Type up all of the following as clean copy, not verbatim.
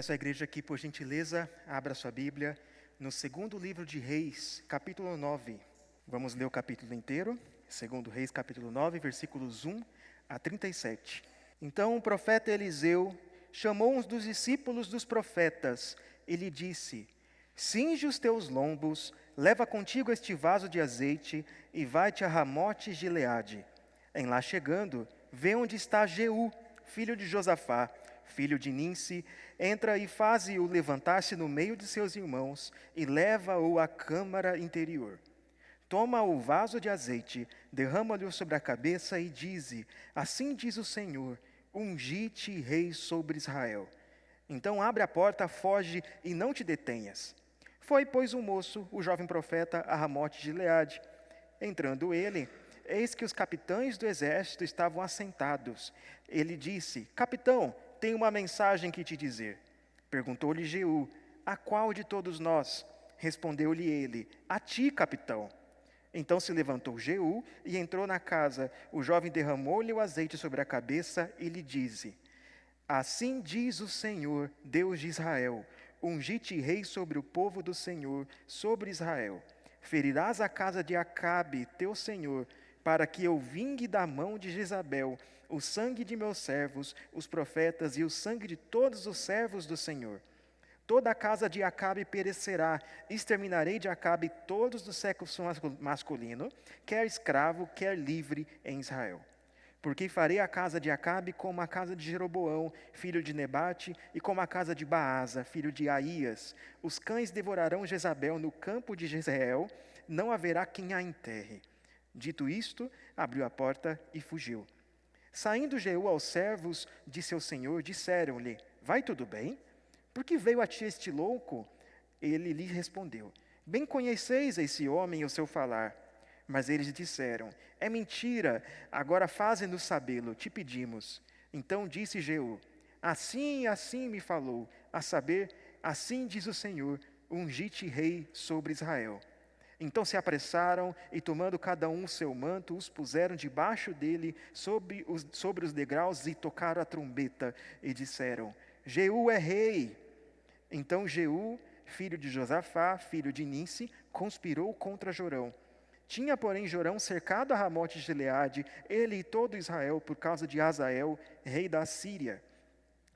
Peço à igreja que, por gentileza, abra sua Bíblia no segundo livro de Reis, capítulo 9. Vamos ler o capítulo inteiro, segundo Reis, capítulo 9, versículos 1 a 37. Então o profeta Eliseu chamou um dos discípulos dos profetas e lhe disse: cinge os teus lombos, leva contigo este vaso de azeite e vai-te a Ramote Gileade. Em lá chegando, vê onde está Jeú, filho de Josafá, filho de Ninsi, entra e faze-o levantar-se no meio de seus irmãos e leva-o à câmara interior. Toma o vaso de azeite, derrama-lhe sobre a cabeça e dize: assim diz o Senhor, ungi-te rei sobre Israel. Então abre a porta, foge e não te detenhas. Foi, pois, o moço, o jovem profeta, a Ramote de Gileade. Entrando ele, eis que os capitães do exército estavam assentados. Ele disse: capitão, tenho uma mensagem que te dizer. Perguntou-lhe Jeú: a qual de todos nós? Respondeu-lhe ele: a ti, capitão. Então se levantou Jeú e entrou na casa. O jovem derramou-lhe o azeite sobre a cabeça e lhe disse: assim diz o Senhor, Deus de Israel, ungi-te rei sobre o povo do Senhor, sobre Israel. Ferirás a casa de Acabe, teu senhor, para que eu vingue da mão de Jezabel o sangue de meus servos, os profetas, e o sangue de todos os servos do Senhor. Toda a casa de Acabe perecerá, exterminarei de Acabe todos do sexo masculino, quer escravo, quer livre, em Israel. Porque farei a casa de Acabe como a casa de Jeroboão, filho de Nebate, e como a casa de Baasa, filho de Aías. Os cães devorarão Jezabel no campo de Jezreel, não haverá quem a enterre. Dito isto, abriu a porta e fugiu. Saindo Jeú aos servos de seu senhor, disseram-lhe: vai tudo bem? Por que veio a ti este louco? Ele lhe respondeu: bem conheceis esse homem e o seu falar. Mas eles disseram: é mentira, agora faze-nos sabê-lo, te pedimos. Então disse Jeú: assim e assim me falou, a saber, assim diz o Senhor, ungi-te rei sobre Israel. Então se apressaram e, tomando cada um o seu manto, os puseram debaixo dele sobre os degraus e tocaram a trombeta e disseram: Jeú é rei. Então Jeú, filho de Josafá, filho de Ninsi, conspirou contra Jorão. Tinha, porém, Jorão cercado a Ramote de Gileade, ele e todo Israel, por causa de Hazael, rei da Síria.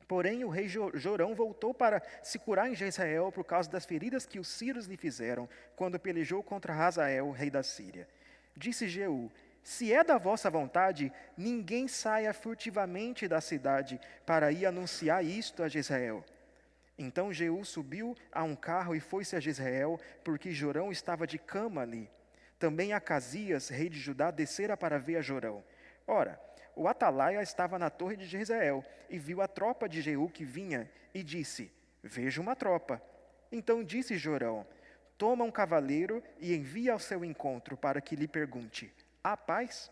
Porém, o rei Jorão voltou para se curar em Jezreel por causa das feridas que os sírios lhe fizeram, quando pelejou contra Hazael, rei da Síria. Disse Jeú: se é da vossa vontade, ninguém saia furtivamente da cidade para ir anunciar isto a Jezreel. Então Jeú subiu a um carro e foi-se a Jezreel, porque Jorão estava de cama ali. Também Acasias, rei de Judá, descera para ver a Jorão. Ora, o atalaia estava na torre de Jezreel e viu a tropa de Jeú que vinha e disse: vejo uma tropa. Então disse Jorão: toma um cavaleiro e envia ao seu encontro para que lhe pergunte: há paz?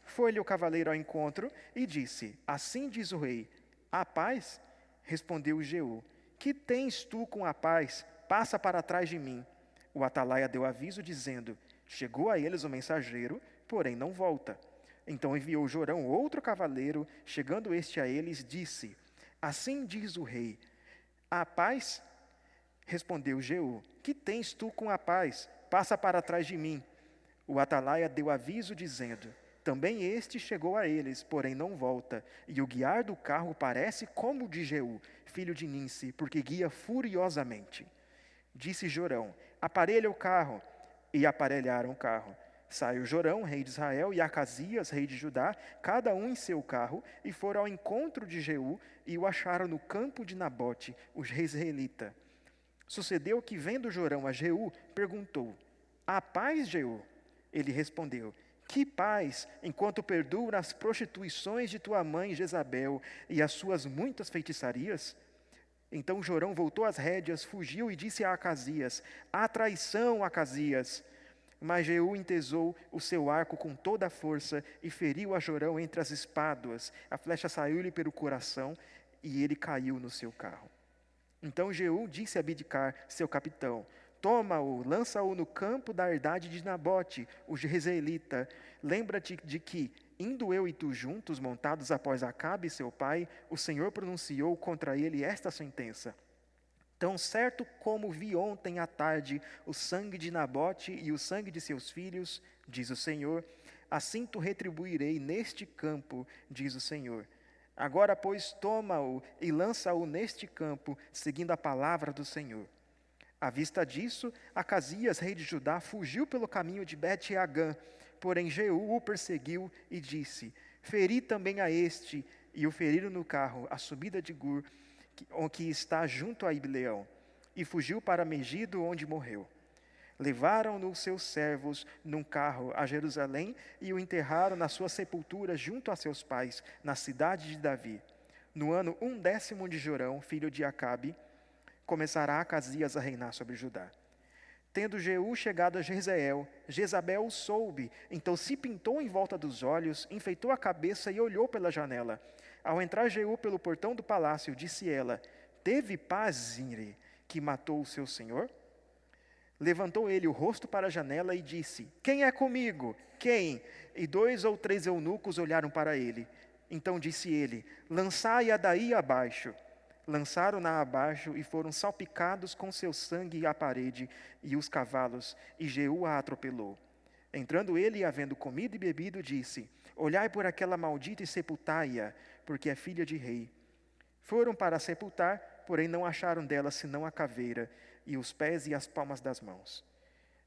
Foi-lhe o cavaleiro ao encontro e disse: assim diz o rei: há paz? Respondeu Jeú: que tens tu com a paz? Passa para trás de mim. O atalaia deu aviso dizendo: chegou a eles o mensageiro, porém não volta. Então enviou Jorão outro cavaleiro, chegando este a eles, disse: assim diz o rei: há paz? Respondeu Jeú: que tens tu com a paz? Passa para trás de mim. O atalaia deu aviso dizendo: também este chegou a eles, porém não volta, e o guiar do carro parece como o de Jeú, filho de Ninsi, porque guia furiosamente. Disse Jorão: aparelha o carro. E aparelharam o carro. Saiu Jorão, rei de Israel, e Acasias, rei de Judá, cada um em seu carro, e foram ao encontro de Jeú, e o acharam no campo de Nabote, o israelita. Sucedeu que, vendo Jorão a Jeú, perguntou: há paz, Jeú? Ele respondeu: que paz, enquanto perdoo nas prostituições de tua mãe Jezabel e as suas muitas feitiçarias? Então Jorão voltou às rédeas, fugiu e disse a Acasias: há traição, Acasias. Mas Jeú entesou o seu arco com toda a força e feriu a Jorão entre as espáduas. A flecha saiu-lhe pelo coração e ele caiu no seu carro. Então Jeú disse a Abidcar, seu capitão: toma-o, lança-o no campo da herdade de Nabote, o jezreelita. Lembra-te de que indo eu e tu juntos, montados após Acabe, seu pai, o Senhor pronunciou contra ele esta sentença: tão certo como vi ontem à tarde o sangue de Nabote e o sangue de seus filhos, diz o Senhor, assim tu retribuirei neste campo, diz o Senhor. Agora, pois, toma-o e lança-o neste campo, seguindo a palavra do Senhor. À vista disso, Acasias, rei de Judá, fugiu pelo caminho de Bet-Agã, porém Jeú o perseguiu e disse: feri também a este, e o feriram no carro, a subida de Gur, que está junto a Ibleão, e fugiu para Megido, onde morreu. Levaram-no seus servos num carro a Jerusalém e o enterraram na sua sepultura junto a seus pais, na cidade de Davi. No ano 10º de Jorão, filho de Acabe, começará Acasias a reinar sobre Judá. Tendo Jeú chegado a Jezreel, Jezabel o soube, então se pintou em volta dos olhos, enfeitou a cabeça e olhou pela janela. Ao entrar Jeú pelo portão do palácio, disse ela: teve paz Zimri, que matou o seu senhor? Levantou ele o rosto para a janela e disse: quem é comigo? Quem? E 2 ou 3 eunucos olharam para ele. Então disse ele: lançai-a daí abaixo. Lançaram-na abaixo e foram salpicados com seu sangue a parede e os cavalos, e Jeú a atropelou. Entrando ele e havendo comido e bebido, disse: olhai por aquela maldita e sepultai-a, porque é filha de rei. Foram para sepultar, porém não acharam dela senão a caveira, e os pés e as palmas das mãos.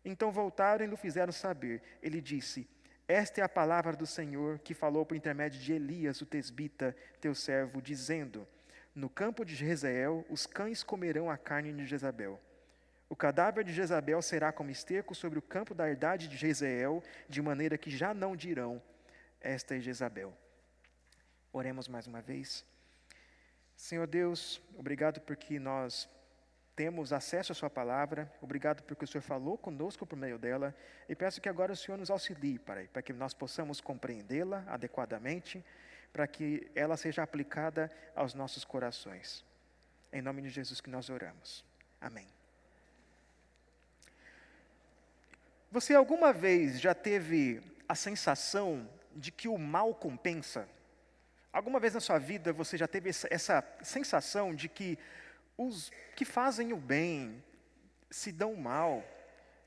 Então voltaram e lhe fizeram saber. Ele disse: esta é a palavra do Senhor, que falou por intermédio de Elias, o tesbita, teu servo, dizendo: no campo de Jezreel, os cães comerão a carne de Jezabel. O cadáver de Jezabel será como esterco sobre o campo da herdade de Jezreel, de maneira que já não dirão: esta é Jezabel. Oremos mais uma vez. Senhor Deus, obrigado porque nós temos acesso à sua palavra, obrigado porque o Senhor falou conosco por meio dela, e peço que agora o Senhor nos auxilie, Pai, para que nós possamos compreendê-la adequadamente, para que ela seja aplicada aos nossos corações. Em nome de Jesus que nós oramos. Amém. Você alguma vez já teve a sensação de que o mal compensa? Alguma vez na sua vida você já teve essa sensação de que os que fazem o bem se dão mal,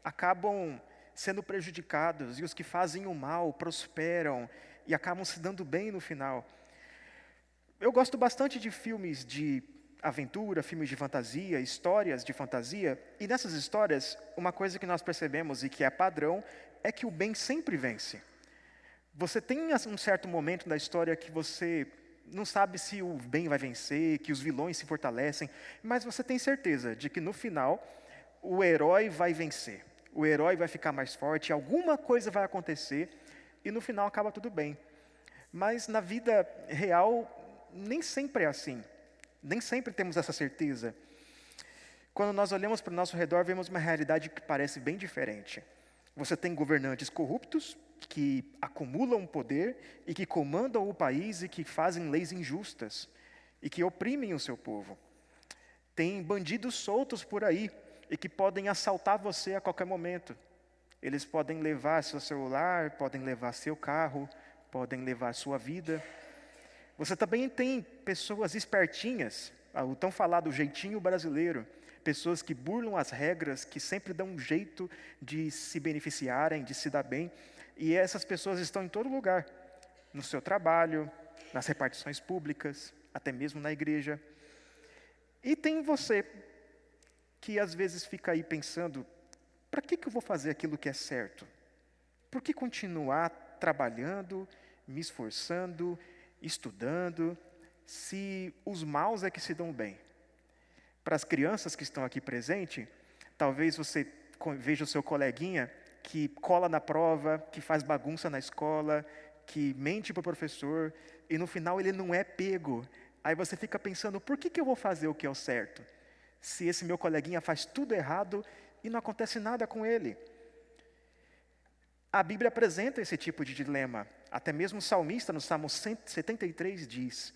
acabam sendo prejudicados, e os que fazem o mal prosperam e acabam se dando bem no final? Eu gosto bastante de filmes de aventura, filmes de fantasia, histórias de fantasia, e nessas histórias, uma coisa que nós percebemos e que é padrão, é que o bem sempre vence. Você tem um certo momento da história que você não sabe se o bem vai vencer, que os vilões se fortalecem, mas você tem certeza de que no final, o herói vai vencer. O herói vai ficar mais forte, alguma coisa vai acontecer, e no final acaba tudo bem. Mas na vida real, nem sempre é assim. Nem sempre temos essa certeza. Quando nós olhamos para o nosso redor, vemos uma realidade que parece bem diferente. Você tem governantes corruptos, que acumulam poder e que comandam o país e que fazem leis injustas e que oprimem o seu povo. Tem bandidos soltos por aí e que podem assaltar você a qualquer momento. Eles podem levar seu celular, podem levar seu carro, podem levar sua vida. Você também tem pessoas espertinhas, o tão falado jeitinho brasileiro, pessoas que burlam as regras, que sempre dão um jeito de se beneficiarem, de se dar bem, e essas pessoas estão em todo lugar, no seu trabalho, nas repartições públicas, até mesmo na igreja. E tem você, que às vezes fica aí pensando: para que eu vou fazer aquilo que é certo? Por que continuar trabalhando, me esforçando, estudando, se os maus é que se dão bem? Para as crianças que estão aqui presentes, talvez você veja o seu coleguinha que cola na prova, que faz bagunça na escola, que mente para o professor, e no final ele não é pego. Aí você fica pensando: por que eu vou fazer o que é o certo? Se esse meu coleguinha faz tudo errado e não acontece nada com ele. A Bíblia apresenta esse tipo de dilema. Até mesmo o salmista, no Salmo 173, diz: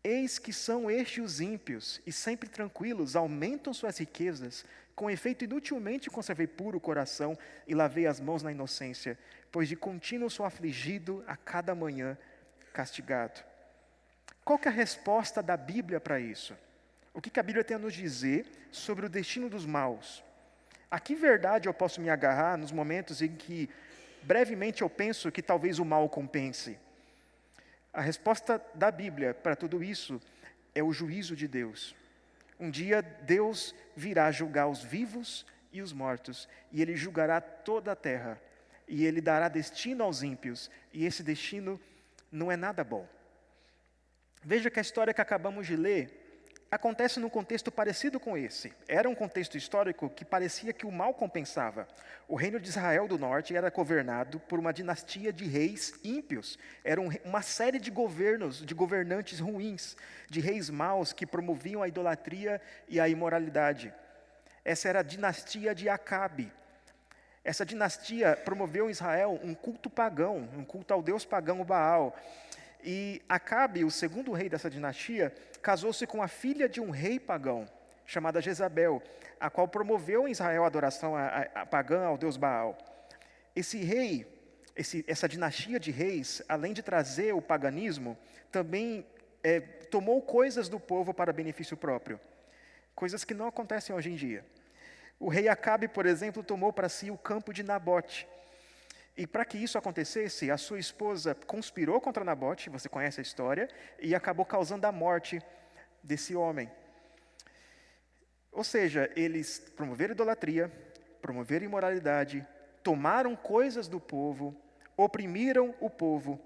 eis que são estes os ímpios, e sempre tranquilos, aumentam suas riquezas. Com efeito, inutilmente conservei puro o coração e lavei as mãos na inocência. pois de contínuo sou afligido, a cada manhã castigado. Qual que é a resposta da Bíblia para isso? O que a Bíblia tem a nos dizer sobre o destino dos maus? A que verdade eu posso me agarrar nos momentos em que, brevemente, eu penso que talvez o mal compense? A resposta da Bíblia para tudo isso é o juízo de Deus. Um dia Deus virá julgar os vivos e os mortos, e Ele julgará toda a terra, e Ele dará destino aos ímpios, e esse destino não é nada bom. Veja que a história que acabamos de ler acontece num contexto parecido com esse. Era um contexto histórico que parecia que o mal compensava. O reino de Israel do Norte era governado por uma dinastia de reis ímpios. Era uma série de governos, de governantes ruins, de reis maus que promoviam a idolatria e a imoralidade. Essa era a dinastia de Acabe. Essa dinastia promoveu em Israel um culto pagão, um culto ao deus pagão Baal. E Acabe, o segundo rei dessa dinastia, casou-se com a filha de um rei pagão, chamada Jezabel, a qual promoveu em Israel a adoração a pagã ao deus Baal. Esse rei, essa dinastia de reis, além de trazer o paganismo, também tomou coisas do povo para benefício próprio, coisas que não acontecem hoje em dia. O rei Acabe, por exemplo, tomou para si o campo de Nabote. E para que isso acontecesse, a sua esposa conspirou contra Nabote, você conhece a história, e acabou causando a morte desse homem. Ou seja, eles promoveram idolatria, promoveram imoralidade, tomaram coisas do povo, oprimiram o povo,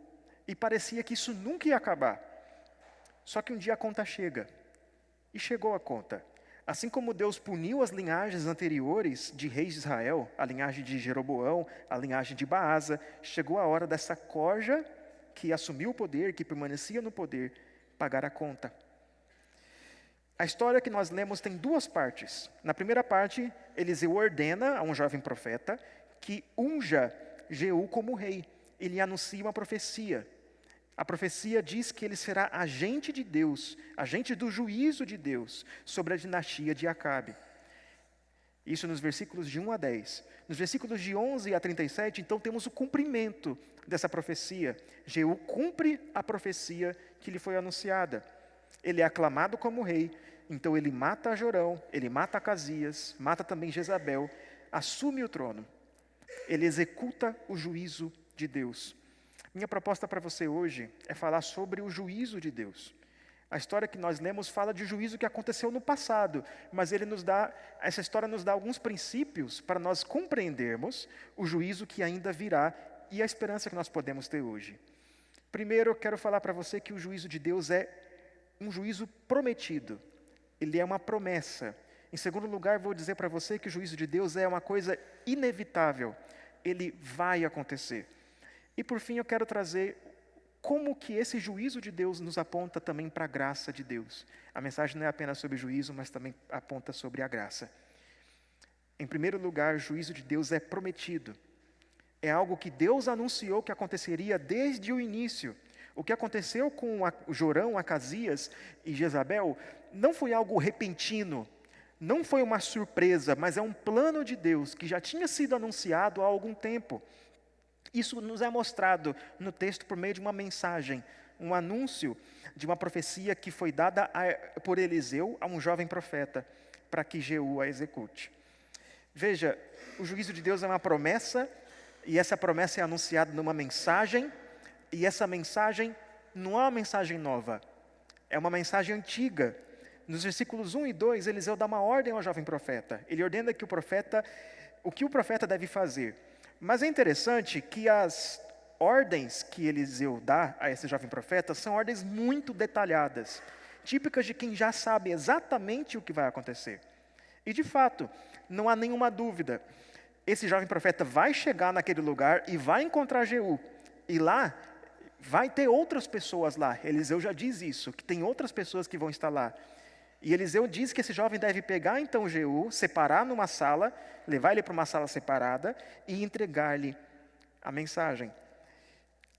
e parecia que isso nunca ia acabar. Só que um dia a conta chega, e chegou a conta. Assim como Deus puniu as linhagens anteriores de reis de Israel, a linhagem de Jeroboão, a linhagem de Baasa, chegou a hora dessa corja que assumiu o poder, que permanecia no poder, pagar a conta. A história que nós lemos tem duas partes. Na primeira parte, Eliseu ordena a um jovem profeta que unja Jeú como rei. Ele anuncia uma profecia. A profecia diz que ele será agente de Deus, agente do juízo de Deus sobre a dinastia de Acabe. Isso nos versículos de 1 a 10. Nos versículos de 11 a 37, então, temos o cumprimento dessa profecia. Jeú cumpre a profecia que lhe foi anunciada. Ele é aclamado como rei, então ele mata Jorão, ele mata Acasias, mata também Jezabel, assume o trono. Ele executa o juízo de Deus. Minha proposta para você hoje é falar sobre o juízo de Deus. A história que nós lemos fala de juízo que aconteceu no passado, mas essa história nos dá alguns princípios para nós compreendermos o juízo que ainda virá e a esperança que nós podemos ter hoje. Primeiro, eu quero falar para você que o juízo de Deus é um juízo prometido. Ele é uma promessa. Em segundo lugar, vou dizer para você que o juízo de Deus é uma coisa inevitável. Ele vai acontecer. E por fim eu quero trazer como que esse juízo de Deus nos aponta também para a graça de Deus. A mensagem não é apenas sobre juízo, mas também aponta sobre a graça. Em primeiro lugar, o juízo de Deus é prometido. É algo que Deus anunciou que aconteceria desde o início. O que aconteceu com Jorão, Acasias e Jezabel não foi algo repentino, não foi uma surpresa, mas é um plano de Deus que já tinha sido anunciado há algum tempo. Isso nos é mostrado no texto por meio de uma mensagem, um anúncio de uma profecia que foi dada por Eliseu a um jovem profeta, para que Jeú a execute. Veja, o juízo de Deus é uma promessa, e essa promessa é anunciada numa mensagem, e essa mensagem não é uma mensagem nova, é uma mensagem antiga. Nos versículos 1 e 2, Eliseu dá uma ordem ao jovem profeta. Ele ordena que o que o profeta deve fazer. Mas é interessante que as ordens que Eliseu dá a esse jovem profeta são ordens muito detalhadas, típicas de quem já sabe exatamente o que vai acontecer. E de fato, não há nenhuma dúvida. Esse jovem profeta vai chegar naquele lugar e vai encontrar Jeú. E lá, vai ter outras pessoas lá. Eliseu já diz isso, que tem outras pessoas que vão estar lá. E Eliseu diz que esse jovem deve pegar então Jeú, separar numa sala, levar ele para uma sala separada e entregar-lhe a mensagem.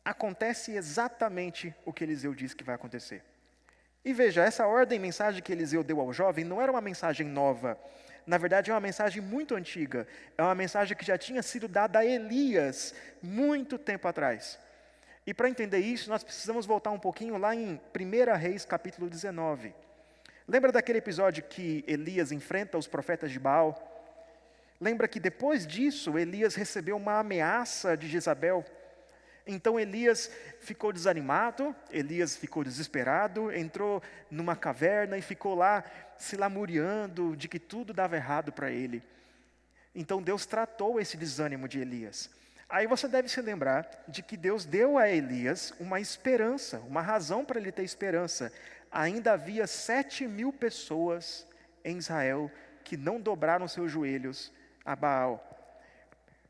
Acontece exatamente o que Eliseu diz que vai acontecer. E veja, essa ordem, mensagem que Eliseu deu ao jovem não era uma mensagem nova. Na verdade, é uma mensagem muito antiga. É uma mensagem que já tinha sido dada a Elias muito tempo atrás. E para entender isso, nós precisamos voltar um pouquinho lá em 1 Reis, capítulo 19. Lembra daquele episódio que Elias enfrenta os profetas de Baal? Lembra que depois disso, Elias recebeu uma ameaça de Jezabel? Então Elias ficou desanimado, Elias ficou desesperado, entrou numa caverna e ficou lá se lamuriando de que tudo dava errado para ele. Então Deus tratou esse desânimo de Elias. Aí você deve se lembrar de que Deus deu a Elias uma esperança, uma razão para ele ter esperança. Ainda havia 7.000 pessoas em Israel que não dobraram seus joelhos a Baal.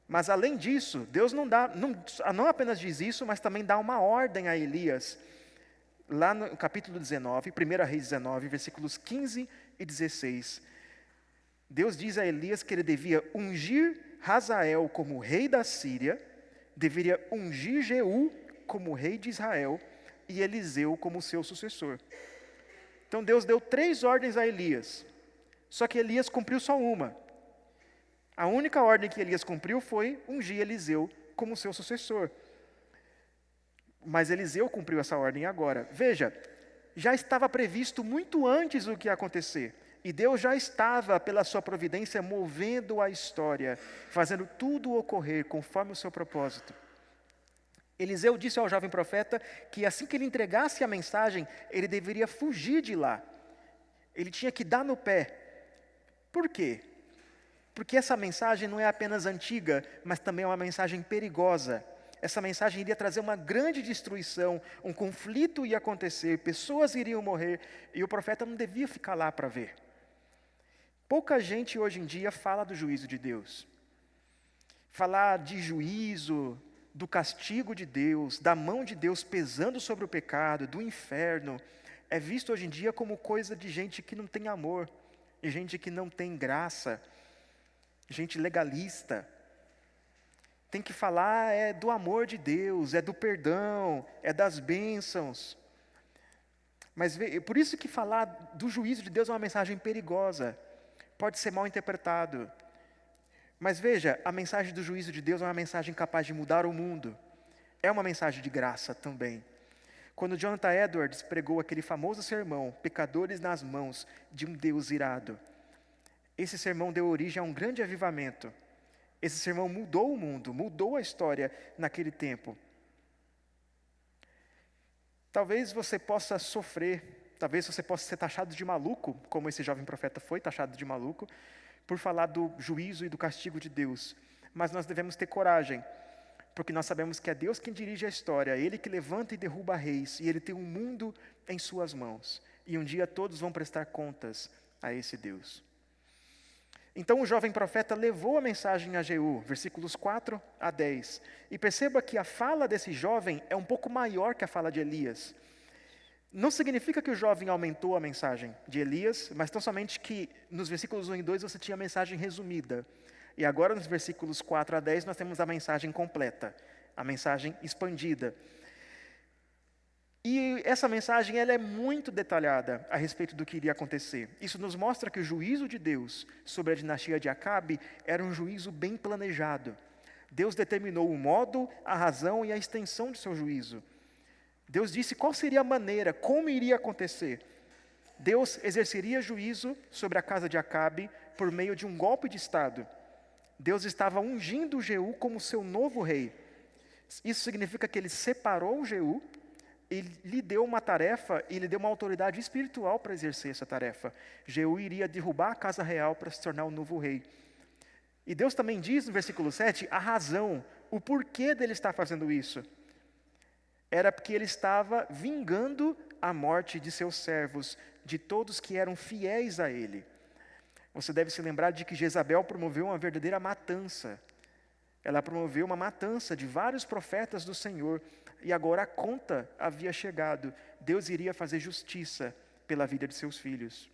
Mas além disso, Deus não apenas diz isso, mas também dá uma ordem a Elias. Lá no capítulo 19, 1 Reis 19, versículos 15 e 16. Deus diz a Elias que ele devia ungir Hazael como rei da Síria, deveria ungir Jeú como rei de Israel e Eliseu como seu sucessor. Então Deus deu 3 ordens a Elias, só que Elias cumpriu só uma. A única ordem que Elias cumpriu foi ungir Eliseu como seu sucessor. Mas Eliseu cumpriu essa ordem agora. Veja, já estava previsto muito antes o que ia acontecer. E Deus já estava, pela sua providência, movendo a história, fazendo tudo ocorrer conforme o seu propósito. Eliseu disse ao jovem profeta que assim que ele entregasse a mensagem, ele deveria fugir de lá. Ele tinha que dar no pé. Por quê? Porque essa mensagem não é apenas antiga, mas também é uma mensagem perigosa. Essa mensagem iria trazer uma grande destruição, um conflito ia acontecer, pessoas iriam morrer, e o profeta não devia ficar lá para ver. Pouca gente hoje em dia fala do juízo de Deus. Falar de juízo, do castigo de Deus, da mão de Deus pesando sobre o pecado, do inferno, é visto hoje em dia como coisa de gente que não tem amor, de gente que não tem graça, gente legalista. Tem que falar do amor de Deus, é do perdão, é das bênçãos. Mas por isso que falar do juízo de Deus é uma mensagem perigosa. Pode ser mal interpretado. Mas veja, a mensagem do juízo de Deus é uma mensagem capaz de mudar o mundo. É uma mensagem de graça também. Quando Jonathan Edwards pregou aquele famoso sermão, Pecadores nas mãos de um Deus irado, esse sermão deu origem a um grande avivamento. Esse sermão mudou o mundo, mudou a história naquele tempo. Talvez você possa sofrer, talvez você possa ser taxado de maluco, como esse jovem profeta foi taxado de maluco, por falar do juízo e do castigo de Deus. Mas nós devemos ter coragem, porque nós sabemos que é Deus quem dirige a história, é Ele que levanta e derruba reis, e Ele tem um mundo em suas mãos. E um dia todos vão prestar contas a esse Deus. Então o jovem profeta levou a mensagem a Jeú, versículos 4 a 10. E perceba que a fala desse jovem é um pouco maior que a fala de Elias. Não significa que o jovem aumentou a mensagem de Elias, mas tão somente que nos versículos 1 e 2 você tinha a mensagem resumida. E agora nos versículos 4 a 10 nós temos a mensagem completa, a mensagem expandida. E essa mensagem ela é muito detalhada a respeito do que iria acontecer. Isso nos mostra que o juízo de Deus sobre a dinastia de Acabe era um juízo bem planejado. Deus determinou o modo, a razão e a extensão de seu juízo. Deus disse qual seria a maneira, como iria acontecer. Deus exerceria juízo sobre a casa de Acabe por meio de um golpe de Estado. Deus estava ungindo Jeú como seu novo rei. Isso significa que ele separou Jeú, ele lhe deu uma tarefa e lhe deu uma autoridade espiritual para exercer essa tarefa. Jeú iria derrubar a casa real para se tornar o novo rei. E Deus também diz no versículo 7 a razão, o porquê dele estar fazendo isso. Era porque ele estava vingando a morte de seus servos, de todos que eram fiéis a ele. Você deve se lembrar de que Jezabel promoveu uma verdadeira matança. Ela promoveu uma matança de vários profetas do Senhor, e agora a conta havia chegado. Deus iria fazer justiça pela vida de seus filhos.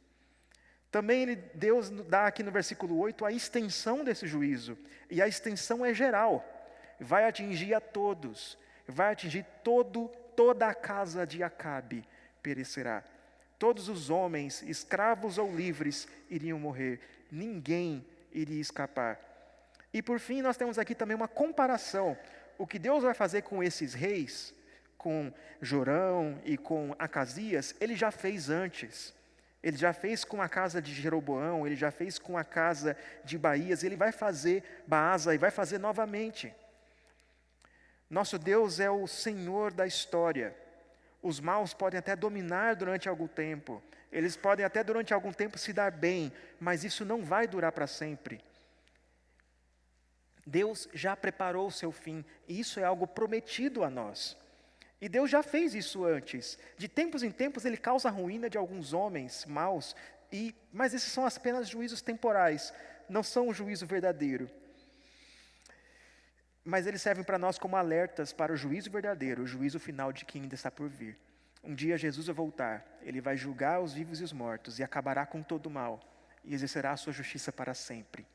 Também Deus dá aqui no versículo 8 a extensão desse juízo, e a extensão é geral, vai atingir a todos, vai atingir toda a casa de Acabe perecerá. Todos os homens, escravos ou livres, iriam morrer. Ninguém iria escapar. E por fim, nós temos aqui também uma comparação. O que Deus vai fazer com esses reis, com Jorão e com Acasias, ele já fez antes. Ele já fez com a casa de Jeroboão, ele já fez com a casa de Baías, ele vai fazer Baasa e vai fazer novamente. Nosso Deus é o Senhor da história. Os maus podem até dominar durante algum tempo, eles podem até durante algum tempo se dar bem, mas isso não vai durar para sempre. Deus já preparou o seu fim, e isso é algo prometido a nós. E Deus já fez isso antes. De tempos em tempos ele causa a ruína de alguns homens maus, mas esses são apenas juízos temporais, não são um juízo verdadeiro. Mas eles servem para nós como alertas para o juízo verdadeiro, o juízo final de quem ainda está por vir. Um dia Jesus vai voltar, ele vai julgar os vivos e os mortos e acabará com todo o mal e exercerá a sua justiça para sempre.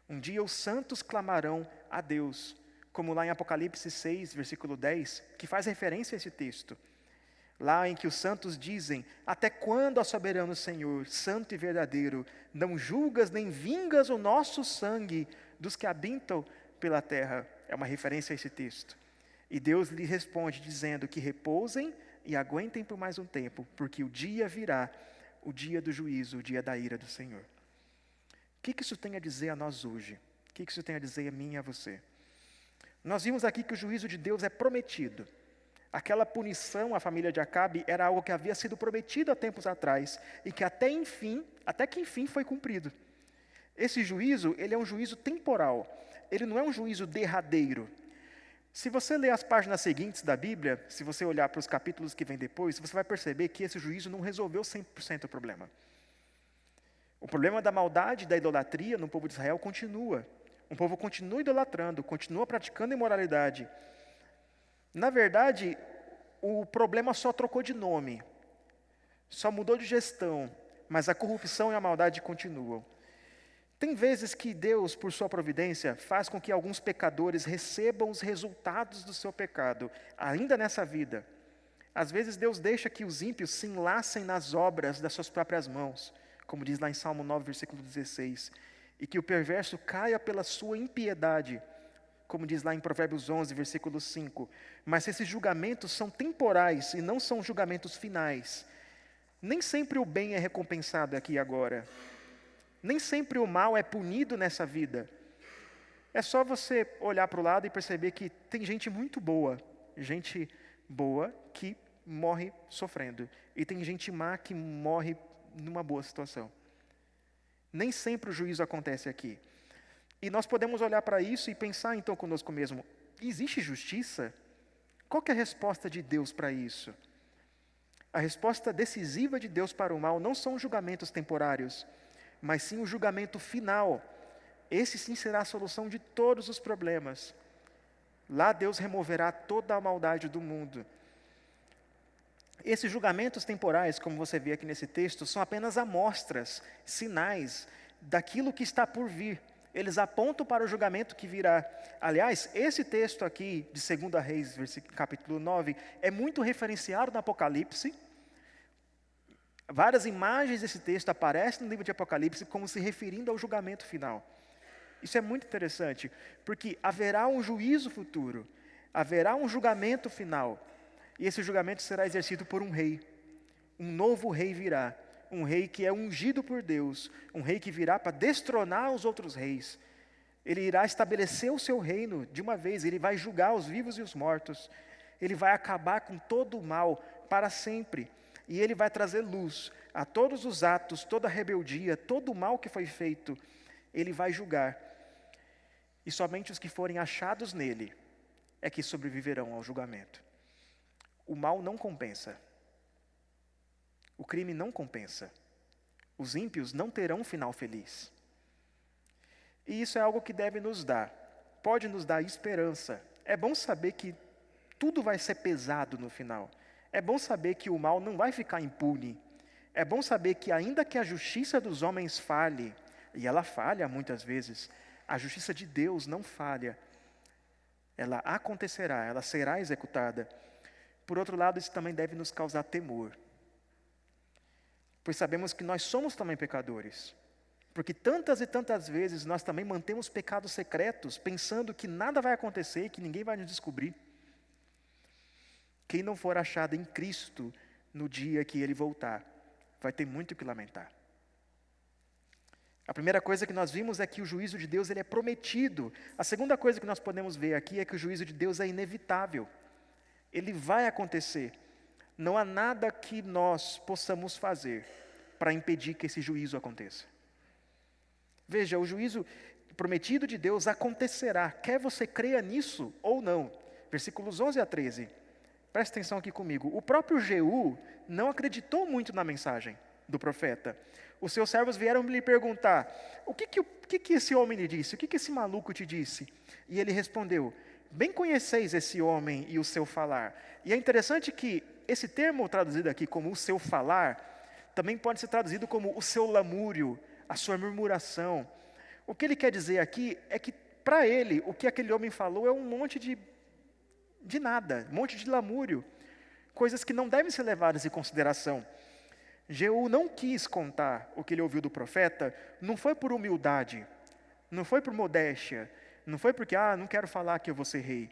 Um dia os santos clamarão a Deus, como lá em Apocalipse 6, versículo 10, que faz referência a esse texto. Lá em que os santos dizem: até quando, ó soberano Senhor, santo e verdadeiro, não julgas nem vingas o nosso sangue dos que habitam pela terra? É uma referência a esse texto. E Deus lhe responde dizendo que repousem e aguentem por mais um tempo, porque o dia virá, o dia do juízo, o dia da ira do Senhor. O que isso tem a dizer a nós hoje? O que isso tem a dizer a mim e a você? Nós vimos aqui que o juízo de Deus é prometido. Aquela punição à família de Acabe era algo que havia sido prometido há tempos atrás e que até que enfim foi cumprido. Esse juízo, ele é um juízo temporal. Ele não é um juízo derradeiro. Se você ler as páginas seguintes da Bíblia, se você olhar para os capítulos que vêm depois, você vai perceber que esse juízo não resolveu 100% o problema. O problema da maldade, da idolatria no povo de Israel continua. O povo continua idolatrando, continua praticando imoralidade. Na verdade, o problema só trocou de nome, só mudou de gestão, mas a corrupção e a maldade continuam. Tem vezes que Deus, por sua providência, faz com que alguns pecadores recebam os resultados do seu pecado, ainda nessa vida. Às vezes Deus deixa que os ímpios se enlacem nas obras das suas próprias mãos, como diz lá em Salmo 9, versículo 16, e que o perverso caia pela sua impiedade, como diz lá em Provérbios 11, versículo 5. Mas esses julgamentos são temporais e não são julgamentos finais. Nem sempre o bem é recompensado aqui e agora. Nem sempre o mal é punido nessa vida. É só você olhar para o lado e perceber que tem gente muito boa, gente boa que morre sofrendo, e tem gente má que morre numa boa situação. Nem sempre o juízo acontece aqui. E nós podemos olhar para isso e pensar então conosco mesmo: existe justiça? Qual que é a resposta de Deus para isso? A resposta decisiva de Deus para o mal não são julgamentos temporários, mas sim o julgamento final. Esse sim será a solução de todos os problemas. Lá Deus removerá toda a maldade do mundo. Esses julgamentos temporais, como você vê aqui nesse texto, são apenas amostras, sinais daquilo que está por vir. Eles apontam para o julgamento que virá. Aliás, esse texto aqui de 2 Reis, capítulo 9, é muito referenciado no Apocalipse. Várias imagens desse texto aparecem no livro de Apocalipse como se referindo ao julgamento final. Isso é muito interessante, porque haverá um juízo futuro, haverá um julgamento final, e esse julgamento será exercido por um rei. Um novo rei virá, um rei que é ungido por Deus, um rei que virá para destronar os outros reis. Ele irá estabelecer o seu reino de uma vez, ele vai julgar os vivos e os mortos, ele vai acabar com todo o mal para sempre. E ele vai trazer luz a todos os atos, toda a rebeldia, todo o mal que foi feito. Ele vai julgar. E somente os que forem achados nele é que sobreviverão ao julgamento. O mal não compensa. O crime não compensa. Os ímpios não terão um final feliz. E isso é algo que deve nos dar. Pode nos dar esperança. É bom saber que tudo vai ser pesado no final. É bom saber que o mal não vai ficar impune. É bom saber que ainda que a justiça dos homens falhe, e ela falha muitas vezes, a justiça de Deus não falha. Ela acontecerá, ela será executada. Por outro lado, isso também deve nos causar temor. pois sabemos que nós somos também pecadores. Porque tantas e tantas vezes nós também mantemos pecados secretos, pensando que nada vai acontecer e que ninguém vai nos descobrir. Quem não for achado em Cristo no dia que Ele voltar, vai ter muito o que lamentar. A primeira coisa que nós vimos é que o juízo de Deus ele é prometido. A segunda coisa que nós podemos ver aqui é que o juízo de Deus é inevitável. Ele vai acontecer. Não há nada que nós possamos fazer para impedir que esse juízo aconteça. Veja, o juízo prometido de Deus acontecerá, quer você creia nisso ou não. Versículos 11 a 13. Presta atenção aqui comigo. O próprio Jeú não acreditou muito na mensagem do profeta. Os seus servos vieram lhe perguntar, o que esse homem lhe disse? O que esse maluco te disse? E ele respondeu, bem conheceis esse homem e o seu falar. E é interessante que esse termo traduzido aqui como o seu falar, também pode ser traduzido como o seu lamúrio, a sua murmuração. O que ele quer dizer aqui é que, para ele, o que aquele homem falou é um monte de nada, um monte de lamúrio, coisas que não devem ser levadas em consideração. Jeú não quis contar o que ele ouviu do profeta, não foi por humildade, não foi por modéstia, não foi porque, não quero falar que eu vou ser rei.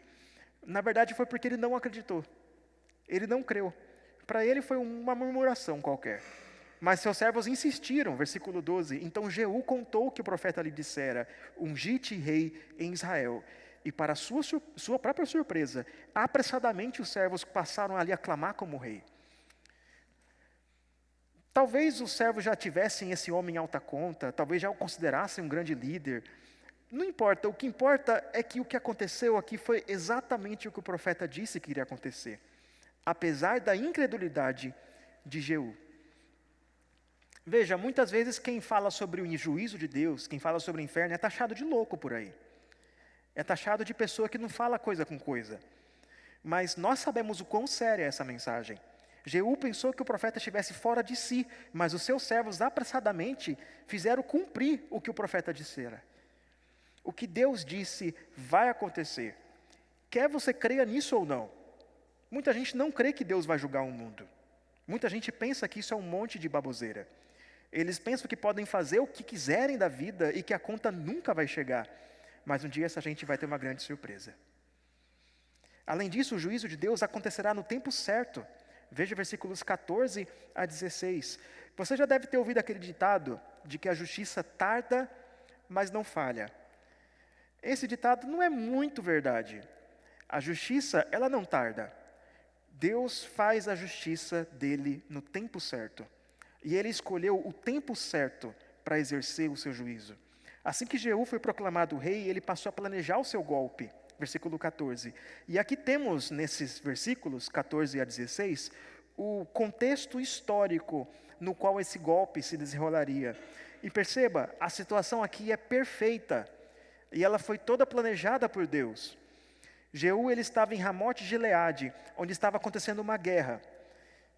Na verdade foi porque ele não acreditou, ele não creu. Para ele foi uma murmuração qualquer. Mas seus servos insistiram, versículo 12, então Jeú contou o que o profeta lhe dissera, ungite rei em Israel. E para sua própria surpresa, apressadamente os servos passaram ali a clamar como rei. Talvez os servos já tivessem esse homem em alta conta, talvez já o considerassem um grande líder. Não importa, o que importa é que o que aconteceu aqui foi exatamente o que o profeta disse que iria acontecer. Apesar da incredulidade de Jeú. Veja, muitas vezes quem fala sobre o juízo de Deus, quem fala sobre o inferno, é taxado de louco por aí. É taxado de pessoa que não fala coisa com coisa. Mas nós sabemos o quão séria é essa mensagem. Jeú pensou que o profeta estivesse fora de si, mas os seus servos apressadamente fizeram cumprir o que o profeta dissera. O que Deus disse vai acontecer. Quer você creia nisso ou não. Muita gente não crê que Deus vai julgar o mundo. Muita gente pensa que isso é um monte de baboseira. Eles pensam que podem fazer o que quiserem da vida e que a conta nunca vai chegar. Mas um dia essa gente vai ter uma grande surpresa. Além disso, o juízo de Deus acontecerá no tempo certo. Veja versículos 14 a 16. Você já deve ter ouvido aquele ditado de que a justiça tarda, mas não falha. Esse ditado não é muito verdade. A justiça, ela não tarda. Deus faz a justiça dele no tempo certo. E ele escolheu o tempo certo para exercer o seu juízo. Assim que Jeú foi proclamado rei, ele passou a planejar o seu golpe. Versículo 14. E aqui temos, nesses versículos 14 a 16, o contexto histórico no qual esse golpe se desenrolaria. E perceba, a situação aqui é perfeita. E ela foi toda planejada por Deus. Jeú ele estava em Ramote Gileade, onde estava acontecendo uma guerra.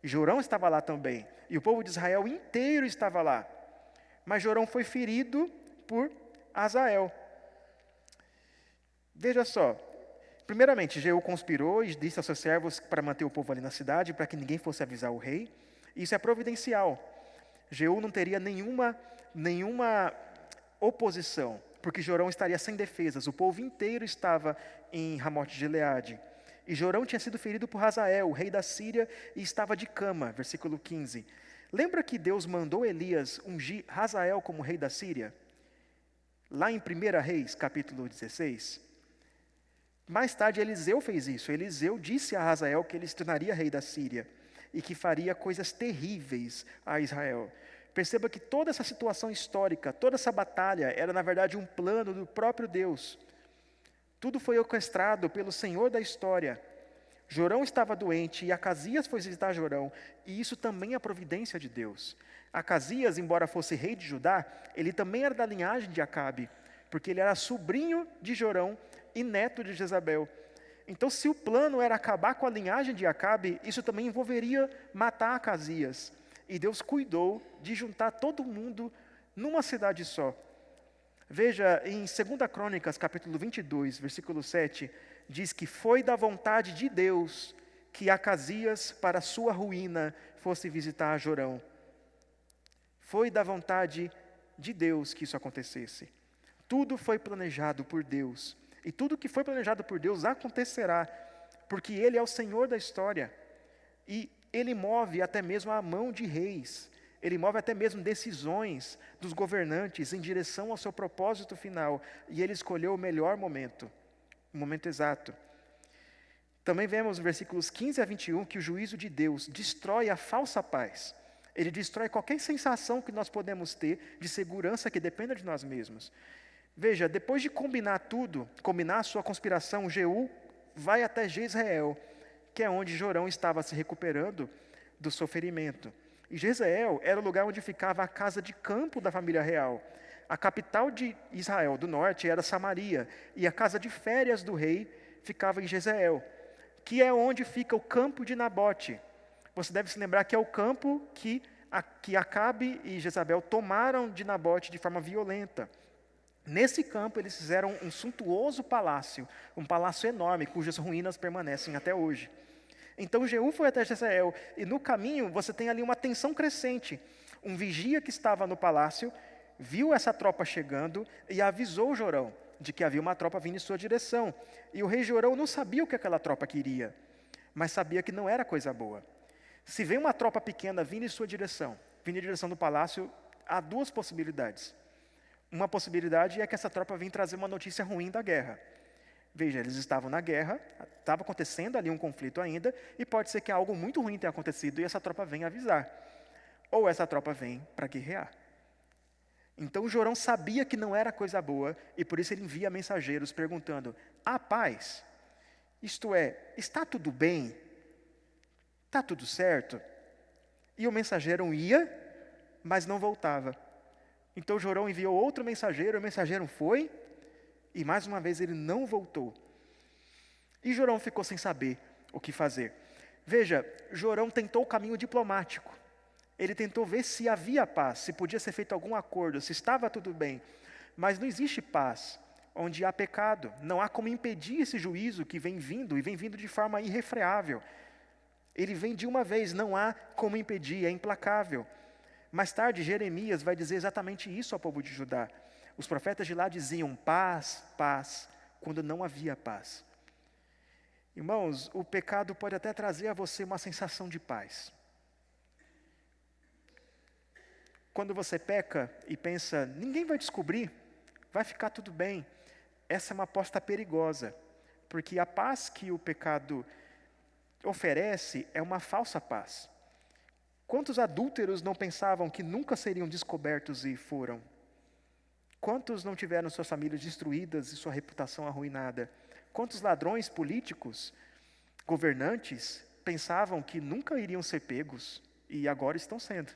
E Jorão estava lá também. E o povo de Israel inteiro estava lá. Mas Jorão foi ferido por Azael. Veja só, primeiramente, Jeú conspirou e disse aos seus servos para manter o povo ali na cidade, para que ninguém fosse avisar o rei. Isso é providencial. Jeú não teria nenhuma oposição, porque Jorão estaria sem defesas. O povo inteiro estava em Ramote Gileade. E Jorão tinha sido ferido por Hazael, o rei da Síria, e estava de cama, versículo 15. Lembra que Deus mandou Elias ungir Hazael como rei da Síria? Lá em 1 Reis, capítulo 16. Mais tarde, Eliseu fez isso. Eliseu disse a Hazael que ele se tornaria rei da Síria e que faria coisas terríveis a Israel. Perceba que toda essa situação histórica, toda essa batalha, era na verdade um plano do próprio Deus. Tudo foi orquestrado pelo Senhor da história. Jorão estava doente e Acasias foi visitar Jorão, e isso também é a providência de Deus. Acasias, embora fosse rei de Judá, ele também era da linhagem de Acabe, porque ele era sobrinho de Jorão e neto de Jezabel. Então, se o plano era acabar com a linhagem de Acabe, isso também envolveria matar Acasias. E Deus cuidou de juntar todo mundo numa cidade só. Veja, em 2 Crônicas, capítulo 22, versículo 7, diz que foi da vontade de Deus que Acasias, para sua ruína, fosse visitar Jorão. Foi da vontade de Deus que isso acontecesse. Tudo foi planejado por Deus. E tudo que foi planejado por Deus acontecerá, porque Ele é o Senhor da história. E Ele move até mesmo a mão de reis. Ele move até mesmo decisões dos governantes em direção ao seu propósito final. E Ele escolheu o melhor momento, o momento exato. Também vemos nos versículos 15 a 21 que o juízo de Deus destrói a falsa paz. Ele destrói qualquer sensação que nós podemos ter de segurança que dependa de nós mesmos. Veja, depois de combinar tudo, combinar a sua conspiração, Jeú vai até Jezreel, que é onde Jorão estava se recuperando do seu ferimento. E Jezreel era o lugar onde ficava a casa de campo da família real. A capital de Israel do norte era Samaria, e a casa de férias do rei ficava em Jezreel, que é onde fica o campo de Nabote. Você deve se lembrar que é o campo que Acabe e Jezabel tomaram de Nabote de forma violenta. Nesse campo eles fizeram um suntuoso palácio, um palácio enorme, cujas ruínas permanecem até hoje. Então Jeú foi até Jezreel, e no caminho você tem ali uma tensão crescente. Um vigia que estava no palácio viu essa tropa chegando e avisou Jorão de que havia uma tropa vindo em sua direção. E o rei Jorão não sabia o que aquela tropa queria, mas sabia que não era coisa boa. Se vem uma tropa pequena vindo em sua direção, vindo em direção do palácio, há duas possibilidades. Uma possibilidade é que essa tropa venha trazer uma notícia ruim da guerra. Veja, eles estavam na guerra, estava acontecendo ali um conflito ainda, e pode ser que algo muito ruim tenha acontecido e essa tropa venha avisar. Ou essa tropa vem para guerrear. Então Jorão sabia que não era coisa boa, e por isso ele envia mensageiros perguntando: há paz? Isto é, está tudo bem? Está tudo certo? E o mensageiro ia, mas não voltava. Então Jorão enviou outro mensageiro, o mensageiro foi, e mais uma vez ele não voltou. E Jorão ficou sem saber o que fazer. Veja, Jorão tentou o caminho diplomático. Ele tentou ver se havia paz, se podia ser feito algum acordo, se estava tudo bem. Mas não existe paz onde há pecado. Não há como impedir esse juízo que vem vindo, e vem vindo de forma irrefreável. Ele vem de uma vez, não há como impedir, é implacável. Mais tarde, Jeremias vai dizer exatamente isso ao povo de Judá. Os profetas de lá diziam paz, paz, quando não havia paz. Irmãos, o pecado pode até trazer a você uma sensação de paz. Quando você peca e pensa, ninguém vai descobrir, vai ficar tudo bem. Essa é uma aposta perigosa, porque a paz que o pecado oferece é uma falsa paz. Quantos adúlteros não pensavam que nunca seriam descobertos e foram? Quantos não tiveram suas famílias destruídas e sua reputação arruinada? Quantos ladrões políticos, governantes, pensavam que nunca iriam ser pegos e agora estão sendo?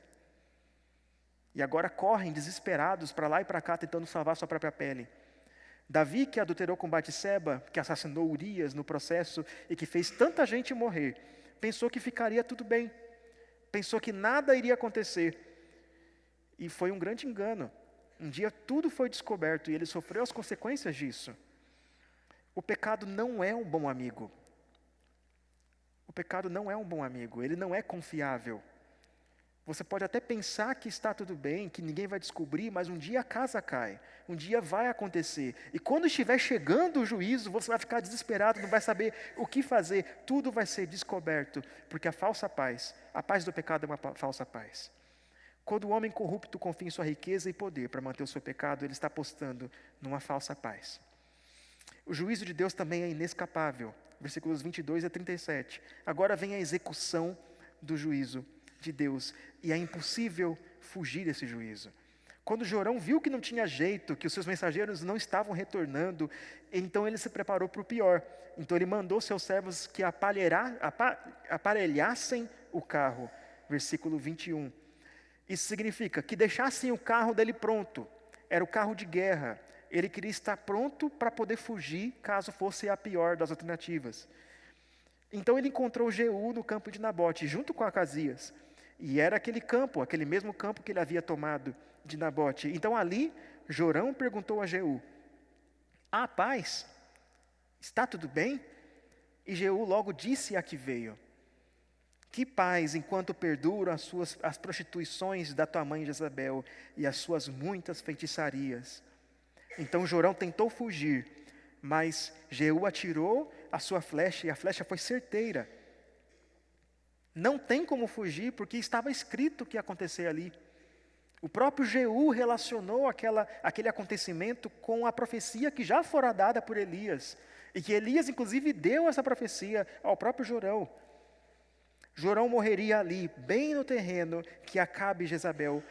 E agora correm desesperados para lá e para cá tentando salvar sua própria pele. Davi, que adulterou com Batseba, que assassinou Urias no processo e que fez tanta gente morrer, pensou que ficaria tudo bem. Pensou que nada iria acontecer. E foi um grande engano. Um dia tudo foi descoberto e ele sofreu as consequências disso. O pecado não é um bom amigo. O pecado não é um bom amigo, ele não é confiável. Você pode até pensar que está tudo bem, que ninguém vai descobrir, mas um dia a casa cai, um dia vai acontecer. E quando estiver chegando o juízo, você vai ficar desesperado, não vai saber o que fazer, tudo vai ser descoberto, porque a falsa paz, a paz do pecado é uma falsa paz. Quando o homem corrupto confia em sua riqueza e poder para manter o seu pecado, ele está apostando numa falsa paz. O juízo de Deus também é inescapável, versículos 22 a 37. Agora vem a execução do juízo de Deus, e é impossível fugir desse juízo. Quando Jorão viu que não tinha jeito, que os seus mensageiros não estavam retornando, então ele se preparou para o pior. Então ele mandou seus servos que aparelhassem o carro, versículo 21. Isso significa que deixassem o carro dele pronto, era o carro de guerra. Ele queria estar pronto para poder fugir, caso fosse a pior das alternativas. Então ele encontrou Jeú no campo de Nabote, junto com Acasias. E era aquele campo, aquele mesmo campo que ele havia tomado de Nabote. Então ali, Jorão perguntou a Jeú: há paz? Está tudo bem? E Jeú logo disse a que veio. Que paz enquanto perduram as prostituições da tua mãe Jezabel e as suas muitas feitiçarias. Então Jorão tentou fugir, mas Jeú atirou a sua flecha e a flecha foi certeira. Não tem como fugir porque estava escrito o que ia acontecer ali. O próprio Jeú relacionou aquele acontecimento com a profecia que já fora dada por Elias. E que Elias, inclusive, deu essa profecia ao próprio Jorão. Jorão morreria ali, bem no terreno que Acabe e Jezabel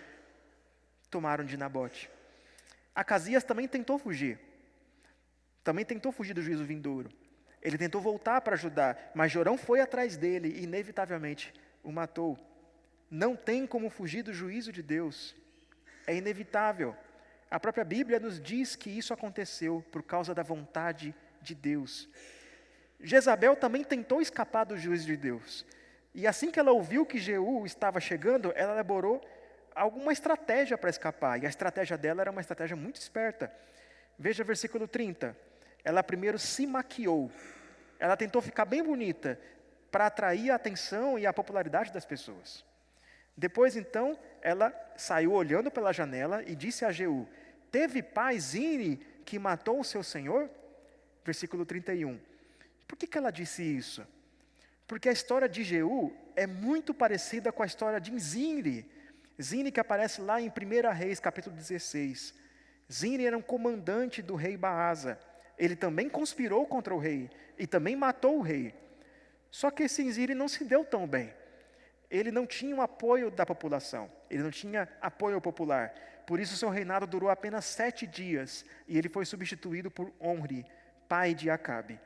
tomaram de Nabote. Acasias também tentou fugir. Também tentou fugir do juízo vindouro. Ele tentou voltar para Judá, mas Jorão foi atrás dele e, inevitavelmente, o matou. Não tem como fugir do juízo de Deus. É inevitável. A própria Bíblia nos diz que isso aconteceu por causa da vontade de Deus. Jezabel também tentou escapar do juízo de Deus. E assim que ela ouviu que Jeú estava chegando, ela elaborou alguma estratégia para escapar. E a estratégia dela era uma estratégia muito esperta. Veja o versículo 30. Ela primeiro se maquiou. Ela tentou ficar bem bonita para atrair a atenção e a popularidade das pessoas. Depois, então, ela saiu olhando pela janela e disse a Jeú: teve paz Zine que matou o seu senhor? Versículo 31. Por que ela disse isso? Porque a história de Jeú é muito parecida com a história de Zimri. Zimri que aparece lá em 1 Reis, capítulo 16. Zimri era um comandante do rei Baasa. Ele também conspirou contra o rei e também matou o rei. Só que esse Zimri não se deu tão bem. Ele não tinha o apoio da população. Ele não tinha apoio popular. Por isso seu reinado durou apenas 7 dias. E ele foi substituído por Omri, pai de Acabe.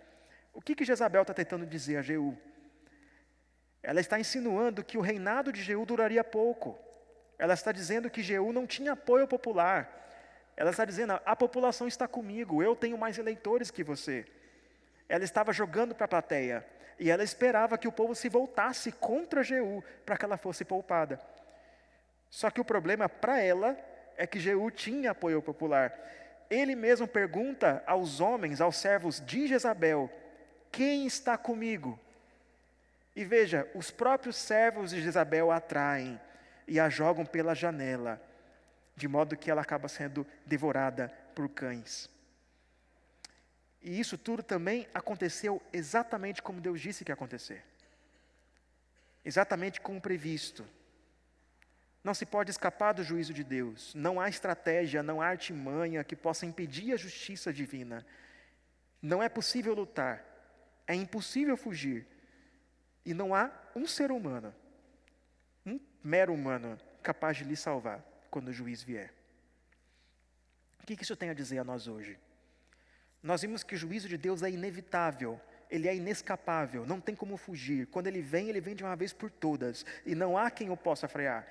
O que Jezabel está tentando dizer a Jeú? Ela está insinuando que o reinado de Jeú duraria pouco. Ela está dizendo que Jeú não tinha apoio popular. Ela está dizendo: a população está comigo, eu tenho mais eleitores que você. Ela estava jogando para a plateia. E ela esperava que o povo se voltasse contra Jeú para que ela fosse poupada. Só que o problema para ela é que Jeú tinha apoio popular. Ele mesmo pergunta aos homens, aos servos de Jezabel: quem está comigo? E veja, os próprios servos de Jezabel a atraem e a jogam pela janela, de modo que ela acaba sendo devorada por cães. E isso tudo também aconteceu exatamente como Deus disse que ia acontecer. Exatamente como previsto. Não se pode escapar do juízo de Deus. Não há estratégia, não há artimanha que possa impedir a justiça divina. Não é possível lutar. É impossível fugir. E não há um ser humano, um mero humano, capaz de lhe salvar quando o juiz vier. O que isso tem a dizer a nós hoje? Nós vimos que o juízo de Deus é inevitável, ele é inescapável, não tem como fugir. Quando ele vem de uma vez por todas, e não há quem o possa frear.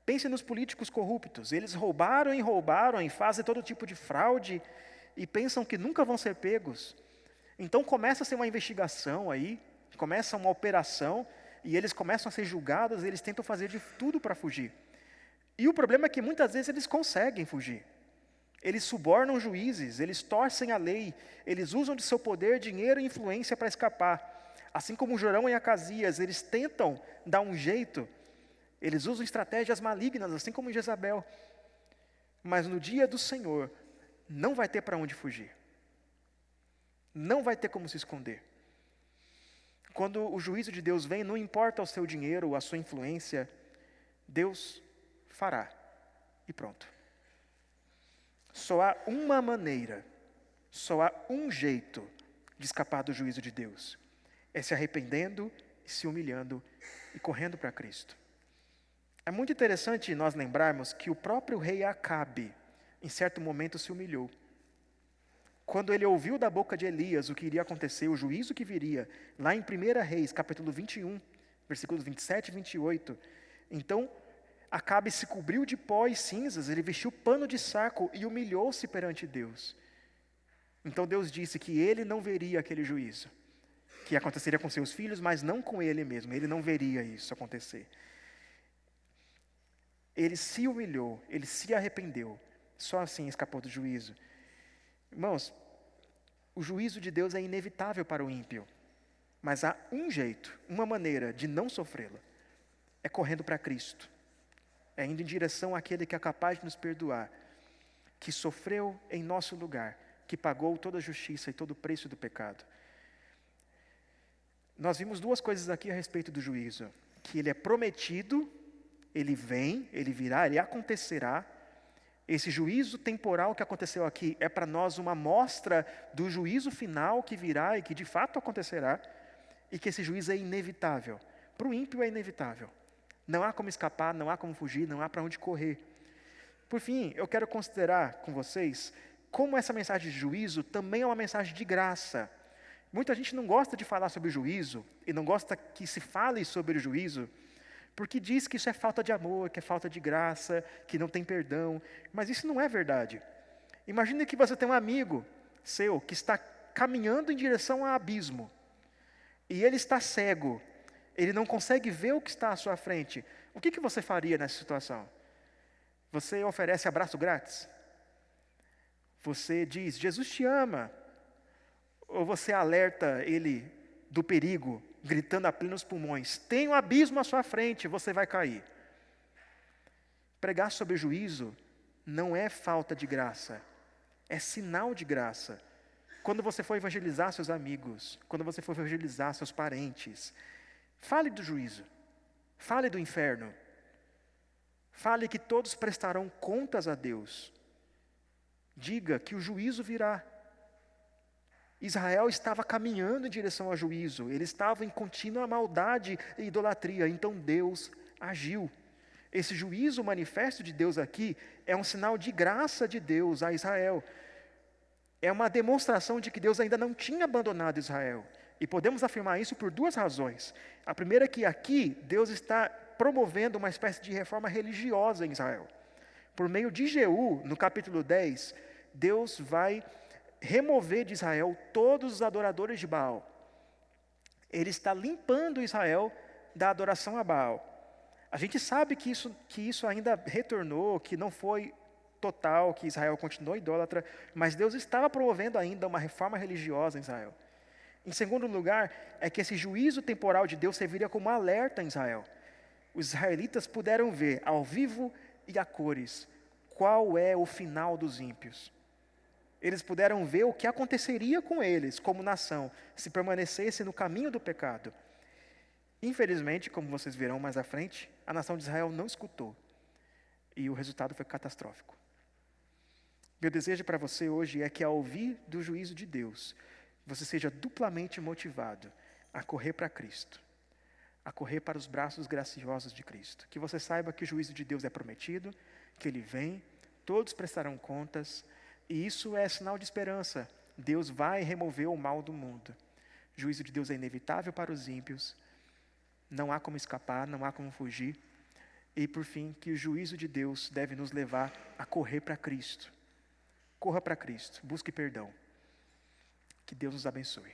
Pense nos políticos corruptos, eles roubaram e fazem todo tipo de fraude, e pensam que nunca vão ser pegos. Então começa a ser uma investigação aí, começa uma operação, e eles começam a ser julgados, e eles tentam fazer de tudo para fugir. E o problema é que muitas vezes eles conseguem fugir. Eles subornam juízes, eles torcem a lei, eles usam de seu poder, dinheiro e influência para escapar. Assim como Jorão e Acasias, eles tentam dar um jeito, eles usam estratégias malignas, assim como Jezabel. Mas no dia do Senhor, não vai ter para onde fugir. Não vai ter como se esconder. Quando o juízo de Deus vem, não importa o seu dinheiro, a sua influência, Deus fará. E pronto. Só há uma maneira, só há um jeito de escapar do juízo de Deus. É se arrependendo, se humilhando e correndo para Cristo. É muito interessante nós lembrarmos que o próprio rei Acabe, em certo momento, se humilhou. Quando ele ouviu da boca de Elias o que iria acontecer, o juízo que viria, lá em 1 Reis, capítulo 21, versículos 27 e 28, então Acabe se cobriu de pó e cinzas, ele vestiu pano de saco e humilhou-se perante Deus. Então Deus disse que ele não veria aquele juízo, que aconteceria com seus filhos, mas não com ele mesmo, ele não veria isso acontecer. Ele se humilhou, ele se arrependeu, só assim escapou do juízo. Irmãos, o juízo de Deus é inevitável para o ímpio, Mas há um jeito, uma maneira de não sofrê-la. É correndo para Cristo. É indo em direção àquele que é capaz de nos perdoar, que sofreu em nosso lugar, que pagou toda a justiça e todo o preço do pecado. Nós vimos duas coisas aqui a respeito do juízo. Que ele é prometido, ele vem, ele virá, ele acontecerá. Esse juízo temporal que aconteceu aqui é para nós uma mostra do juízo final que virá e que de fato acontecerá. E que esse juízo é inevitável. Para o ímpio é inevitável. Não há como escapar, não há como fugir, não há para onde correr. Por fim, eu quero considerar com vocês como essa mensagem de juízo também é uma mensagem de graça. Muita gente não gosta de falar sobre o juízo, e não gosta que se fale sobre o juízo, porque diz que isso é falta de amor, que é falta de graça, que não tem perdão. Mas isso não é verdade. Imagine que você tem um amigo seu que está caminhando em direção ao abismo, e ele está cego, ele não consegue ver o que está à sua frente. O que você faria nessa situação? Você oferece abraço grátis? Você diz, Jesus te ama? Ou você alerta ele do perigo, gritando a plenos pulmões, tem um abismo à sua frente, você vai cair? Pregar sobre juízo não é falta de graça, é sinal de graça. Quando você for evangelizar seus amigos, quando você for evangelizar seus parentes, fale do juízo, fale do inferno, fale que todos prestarão contas a Deus. Diga que o juízo virá. Israel estava caminhando em direção ao juízo, ele estava em contínua maldade e idolatria, então Deus agiu. Esse juízo manifesto de Deus aqui é um sinal de graça de Deus a Israel. É uma demonstração de que Deus ainda não tinha abandonado Israel. E podemos afirmar isso por duas razões. A primeira é que aqui Deus está promovendo uma espécie de reforma religiosa em Israel. Por meio de Jeú, no capítulo 10, Deus vai remover de Israel todos os adoradores de Baal. Ele está limpando Israel da adoração a Baal. A gente sabe que isso ainda retornou, que não foi total, que Israel continuou idólatra, mas Deus estava promovendo ainda uma reforma religiosa em Israel. Em segundo lugar, é que esse juízo temporal de Deus serviria como alerta em Israel. Os israelitas puderam ver, ao vivo e a cores, qual é o final dos ímpios. Eles puderam ver o que aconteceria com eles, como nação, se permanecesse no caminho do pecado. Infelizmente, como vocês verão mais à frente, a nação de Israel não escutou. E o resultado foi catastrófico. Meu desejo para você hoje é que, ao ouvir do juízo de Deus, você seja duplamente motivado a correr para Cristo, a correr para os braços graciosos de Cristo. Que você saiba que o juízo de Deus é prometido, que Ele vem, todos prestarão contas, e isso é sinal de esperança. Deus vai remover o mal do mundo. O juízo de Deus é inevitável para os ímpios, não há como escapar, não há como fugir. E por fim, que o juízo de Deus deve nos levar a correr para Cristo. Corra para Cristo, busque perdão. Que Deus nos abençoe.